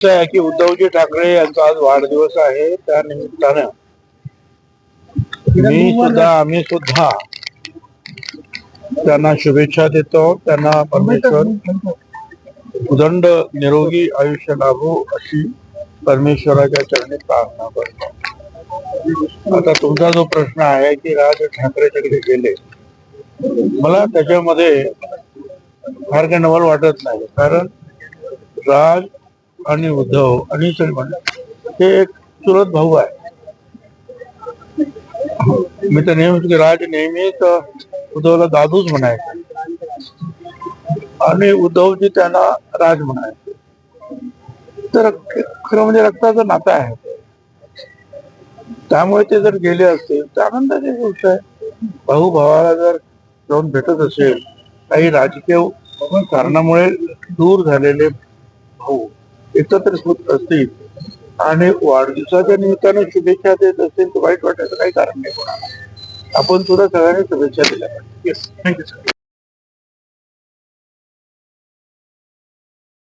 आहे की उद्धवजी ठाकरे यांचा आज वाढदिवस आहे. त्या निमित्तानं आम्ही सुद्धा त्यांना शुभेच्छा देतो. त्यांना परमेश्वर उदंड निरोगी आयुष्य लाभो अशी परमेश्वराच्या चरणी प्रार्थना करतो. आता तुमचा जो प्रश्न आहे की राज ठाकरेच्याकडे गेले, मला त्याच्यामध्ये फार काही नवल वाटत नाही. कारण राज आणि उद्धव आणि हे एक चुलत भाऊ आहे. मी तर नेहमीच राज नेहमीच उद्धवला दादूच म्हणायचे आणि उद्धवजी त्यांना राज म्हणायचे. तर खरं म्हणजे रक्ताचं नातं आहे. त्यामुळे ते जर गेले असतील तर आनंदाची गोष्ट आहे. भाऊ भावाला जर जाऊन भेटत असेल, काही राजकीय कारणामुळे दूर झालेले भाऊ एकत्र होत असतील आणि वाढदिवसाच्या निमित्ताने शुभेच्छा देत असतील तर वाईट वाटायचं काही कारण नाही कोणाला. आपण सुद्धा सगळ्यांनी शुभेच्छा दिल्या पाहिजे. Yes, thank you sir.